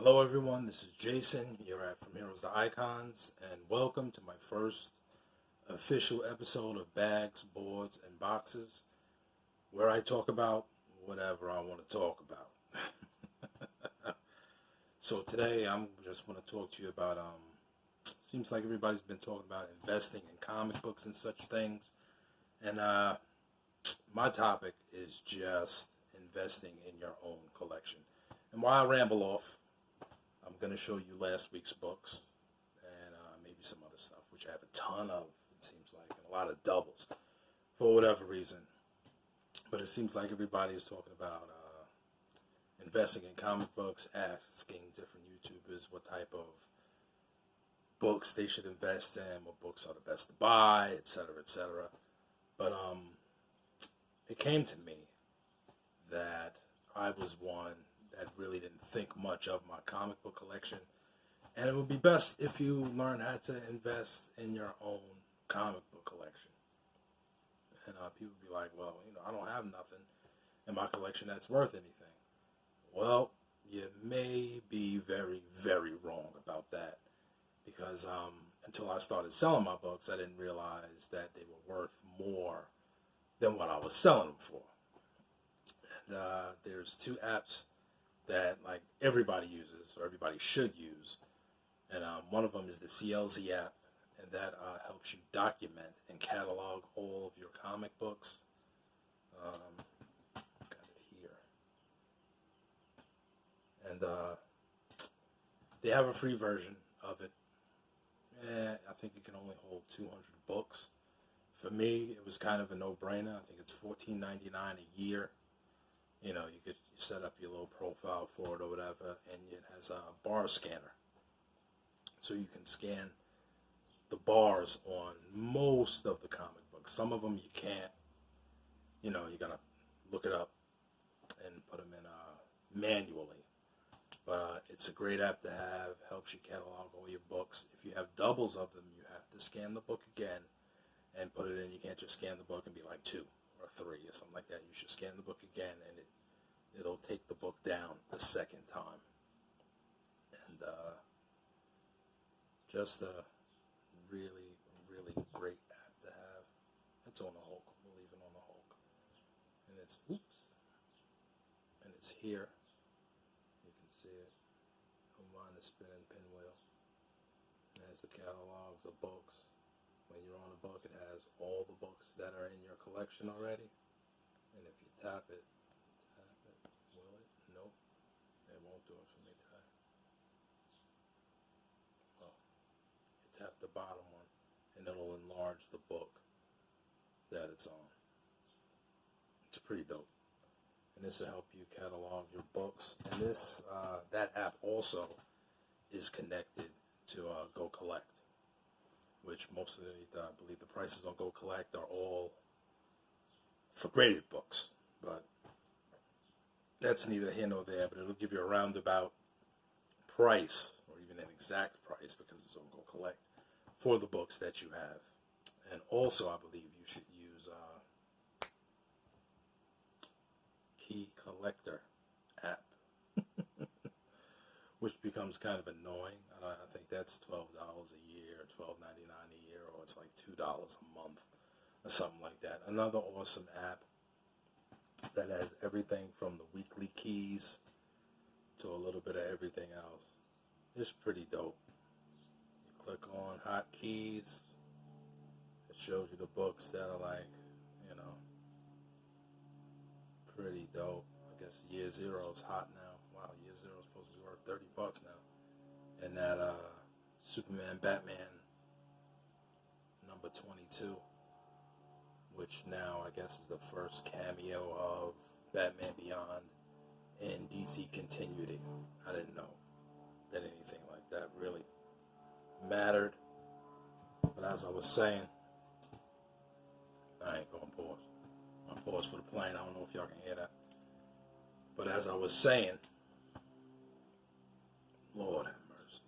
Hello, everyone. This is Jason. You're at From Heroes to Icons, and welcome to my first official episode of Bags, Boards, and Boxes, where I talk about whatever I want to talk about. So today, I'm just want to talk to you about. Seems like everybody's been talking about investing in comic books and such things, and my topic is just investing in your own collection. And while I ramble off, I'm going to show you last week's books and maybe some other stuff, which I have a ton of, it seems like, and a lot of doubles for whatever reason. But it seems like everybody is talking about investing in comic books, asking different YouTubers what type of books they should invest in, what books are the best to buy, etc., etc. But it came to me that I was one that really didn't think much of my comic book collection, and it would be best if you learn how to invest in your own comic book collection. And people would be like, well, I don't have nothing in my collection that's worth anything. Well, you may be very, very wrong about that, because until I started selling my books, I didn't realize that they were worth more than what I was selling them for. And there's two apps that like everybody uses or everybody should use, and one of them is the CLZ app, and that helps you document and catalog all of your comic books. Got it here, and they have a free version of it. I think it can only hold 200 books. For me, it was kind of a no-brainer. I think it's $14.99 a year. You could set up your little profile for it or whatever, and it has a bar scanner. So you can scan the bars on most of the comic books. Some of them you can't. You gotta look it up and put them in manually. But it's a great app to have. Helps you catalog all your books. If you have doubles of them, you have to scan the book again and put it in. You can't just scan the book and be like 2 or 3 or something like that. You should scan the book again, and it'll take the book down a second time. And just a really, really great app to have. It's on the Hulk. We'll leave it on the Hulk. And it's here. You can see it. I'm on the spinning pinwheel. It has the catalogs of books. When you're on a book, it has all the books that are in your collection already. And if you tap it, will it? Nope. It won't do it for me today. Well, you tap the bottom one, and it'll enlarge the book that it's on. It's pretty dope. And this will help you catalog your books. And that app also is connected to Go Collect, which most of I believe the prices on Go Collect are all for graded books. But that's neither here nor there, but it'll give you a roundabout price, or even an exact price, because it's on Go Collect, for the books that you have. And also, I believe you should use Key Collector app, which becomes kind of annoying. I think that's $12 a year, $12.99 a year, or it's like $2 a month, or something like that. Another awesome app that has everything from the weekly keys to a little bit of everything else. It's pretty dope. You click on hotkeys. It shows you the books that are like, pretty dope. I guess Year Zero is hot now. Wow, Year Zero is supposed to be worth $30 now. And that Superman Batman number 22, which now I guess is the first cameo of Batman Beyond in DC continuity. I didn't know that anything like that really mattered. But as I was saying, I ain't going to pause. I'm pause for the plane. I don't know if y'all can hear that. But as I was saying, Lord have mercy,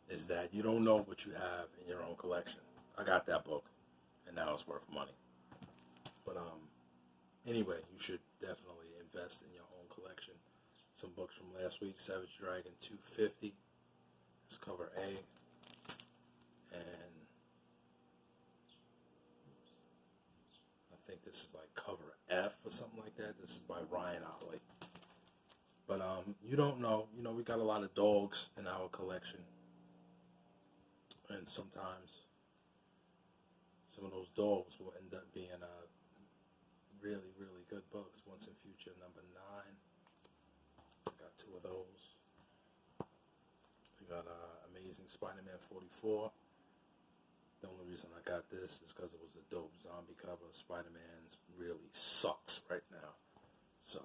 is that you don't know what you have in your own collection. I got that book, and now it's worth money. But anyway, you should definitely invest in your own collection some books from last week. Savage Dragon 250. It's cover A. And I think this is like cover F or something like that. This is by Ryan Ollie. But you don't know. You know, we got a lot of dogs in our collection. And sometimes some of those dogs will end up being really, really good books. Once in Future number 9. Got 2 of those. We got Amazing Spider-Man 44. The only reason I got this is because it was a dope zombie cover. Spider-Man really sucks right now. So,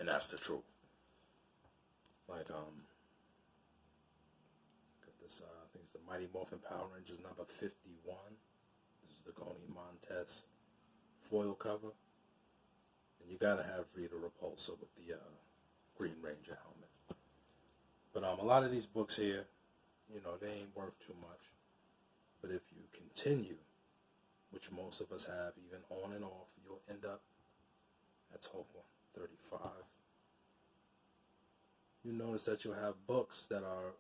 and that's the truth. Like, I think it's the Mighty Morphin Power Rangers number 51. This is the Goni Montes foil cover. And you gotta have Rita Repulsa with the Green Ranger helmet. But a lot of these books here, you know, they ain't worth too much. But if you continue, which most of us have, even on and off, you'll end up at total 35. You notice that you'll have books that are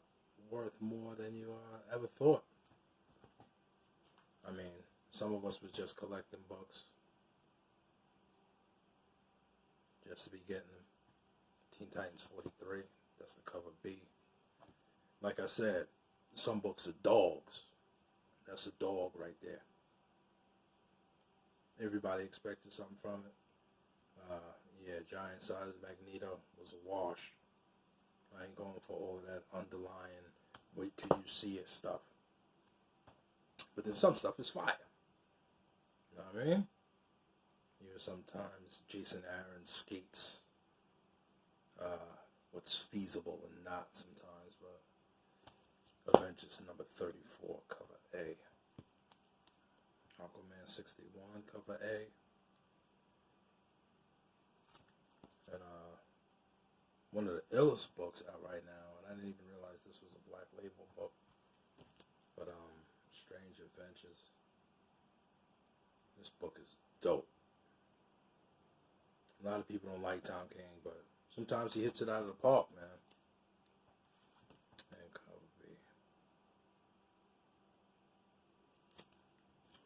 worth more than you ever thought. I mean, some of us was just collecting books just to be getting them. Teen Titans 43, that's the cover B. Like I said, some books are dogs. That's a dog right there. Everybody expected something from it. Yeah, Giant Size Magneto was a wash. I ain't going for all of that underlying wait till you see it stuff. But then some stuff is fire. You know what I mean? Even sometimes Jason Aaron skates what's feasible and not sometimes. But Avengers number 34, cover A. Aquaman 61, cover A. And one of the illest books out right now, and I didn't even realize this was a Black Label book, but Strange Adventures. This book is dope. A lot of people don't like Tom King, but sometimes he hits it out of the park, man. And cover B.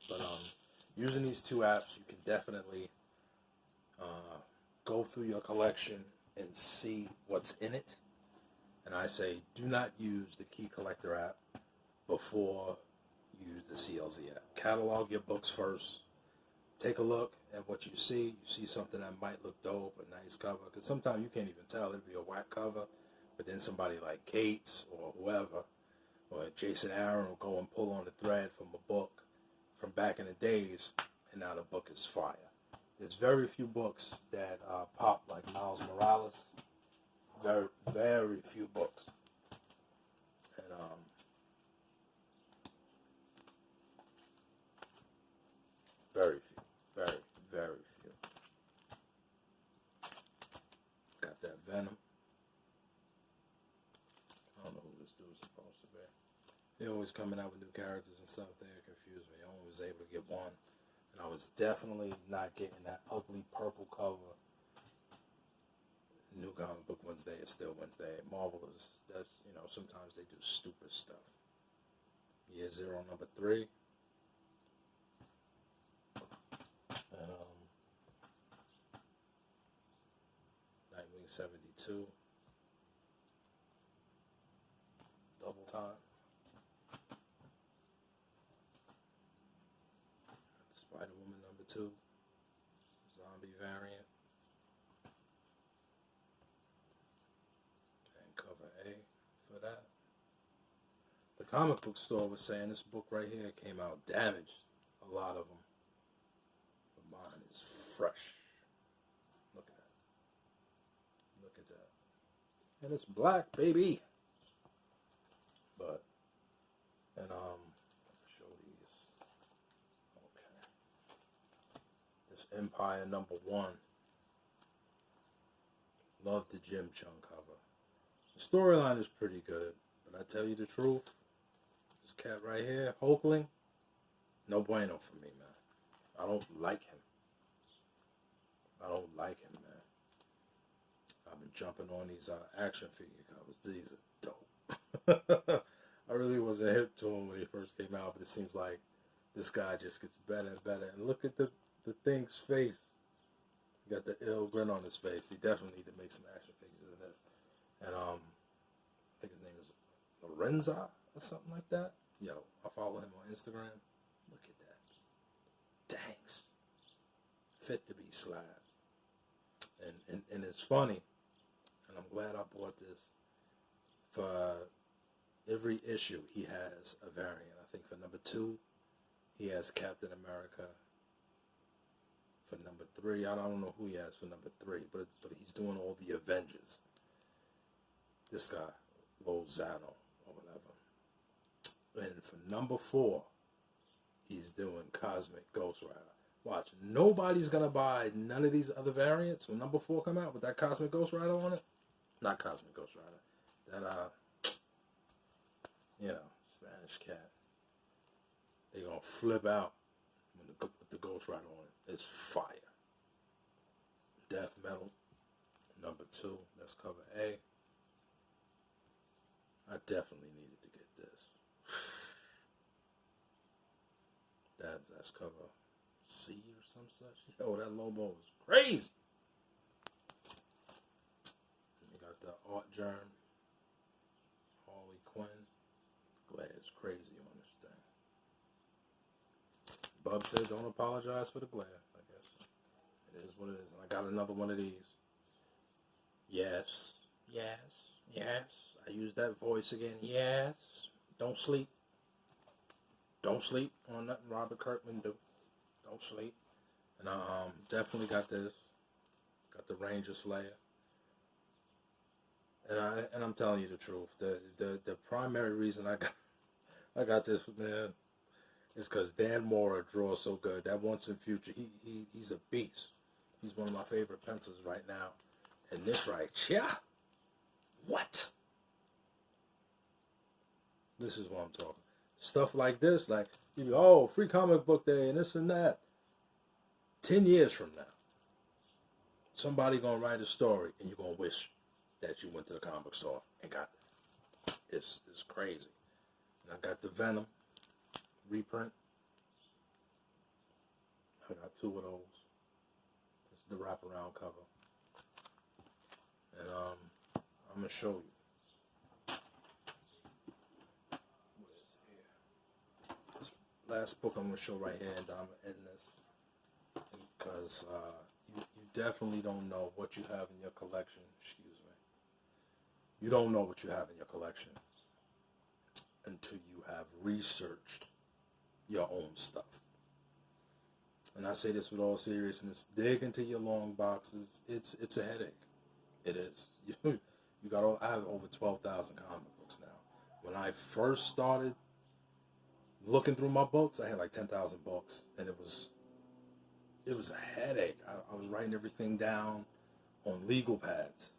But using these 2 apps, you can definitely go through your collection and see what's in it. And I say, do not use the Key Collector app before you use the CLZ app. Catalog your books first. Take a look at what you see. You see something that might look dope, a nice cover. Because sometimes you can't even tell. It'll be a whack cover. But then somebody like Cates or whoever, or Jason Aaron will go and pull on the thread from a book from back in the days, and now the book is fire. There's very few books that pop like Miles Morales. Very, very few books. And very few. Very, very few. Got that Venom. I don't know who this dude's supposed to be. They're always coming out with new characters and stuff. They confuse me. I only was able to get one. And I was definitely not getting that ugly purple cover. New Comic Book Wednesday is still Wednesday. Marvel is, that's, you know, sometimes they do stupid stuff. Year Zero number 3. And Nightwing 72. Double Time. Spider-Woman number 2. Zombie variant. And cover A for that. The comic book store was saying this book right here came out damaged. A lot of them. But mine is fresh. Look at that. Look at that. And it's black, baby. But, and I'll show these. Okay. This Empire number 1. Love the Jim Chung cover. The storyline is pretty good, but I tell you the truth, this cat right here, Hulkling, no bueno for me, man. I don't like him. I don't like him, man. jumping on these action figure covers. These are dope. I really wasn't hip to them when they first came out, but it seems like this guy just gets better and better. And look at the thing's face. He got the ill grin on his face. He definitely need to make some action figures of this. And I think his name is Lorenza or something like that. Yo, I follow him on Instagram. Look at that. Thanks. Fit to be slapped. And it's funny, and I'm glad I bought this. For every issue, he has a variant. I think for number 2, he has Captain America. For number 3, I don't know who he has for number 3, but he's doing all the Avengers. This guy, Lozano, or whatever. And for number 4, he's doing Cosmic Ghost Rider. Watch, nobody's gonna buy none of these other variants when number 4 come out with that Cosmic Ghost Rider on it. Not Cosmic Ghost Rider. That Spanish cat. They gonna flip out with the Ghost Rider on it. It's fire. Death Metal, number 2. That's cover A. I definitely needed to get this. That's cover C or some such. Yo, that Lobo is crazy. You got the Art Germ, Harley Quinn. Glad it's crazy on this thing. Bub said, "Don't apologize for the glare." I guess it is what it is. And I got another one of these. Yes, yes, yes. I use that voice again. Yes. Don't sleep. Don't sleep on nothing Robert Kirkman do. Don't sleep. And I definitely got this. Got the Ranger Slayer. And I'm telling you the truth. The primary reason I got this, man, is because Dan Mora draws so good. That Once and Future, he's a beast. He's one of my favorite pencils right now. And this right here, what? This is what I'm talking. Stuff like this, like, you go, oh, free comic book day and this and that. 10 years from now, somebody gonna write a story and you're gonna wish that you went to the comic book store and got it. It's crazy. And I got the Venom reprint. I got 2 of those. This is the wraparound cover. And I'm gonna show you. Last book I'm going to show right here, and I'm ending this because you definitely don't know what you have in your collection. Excuse me. You don't know what you have in your collection until you have researched your own stuff. And I say this with all seriousness: dig into your long boxes. It's a headache. It is. You got. I have over 12,000 comic books now. When I first started looking through my books, I had like 10,000 books, and it was a headache. I was writing everything down on legal pads.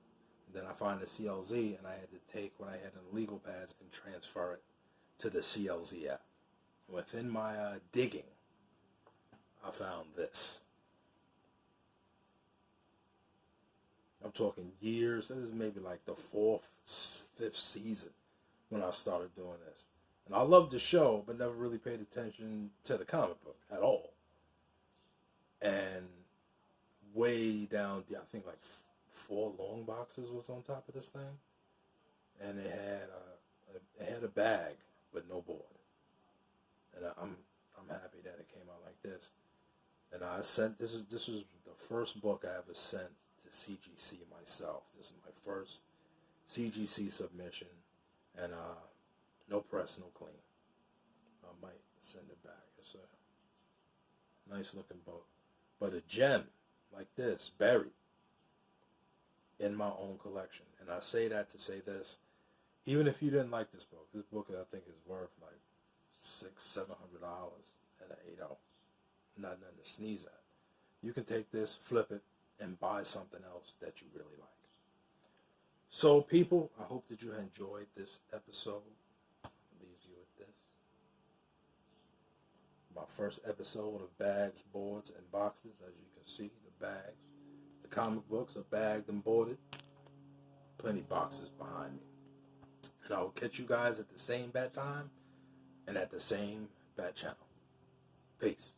And then I find the CLZ, and I had to take what I had in legal pads and transfer it to the CLZ app. Within my digging, I found this. I'm talking years. This is maybe like the 4th, 5th season when I started doing this. And I loved the show, but never really paid attention to the comic book at all. And way down, I think like 4 long boxes was on top of this thing. And it had a bag, but no board. And I'm happy that it came out like this. And I sent, this was the first book I ever sent to CGC myself. This is my first CGC submission. And no press, no clean. I might send it back. It's a nice looking book. But a gem like this, buried in my own collection. And I say that to say this. Even if you didn't like this book I think is worth like $600-700 at an 8.0. Not nothing to sneeze at. You can take this, flip it, and buy something else that you really like. So people, I hope that you enjoyed this episode. My first episode of Bags, Boards, and Boxes. As you can see, the bags. The comic books are bagged and boarded. plenty boxes behind me. And I will catch you guys at the same bat time and at the same bat channel. Peace.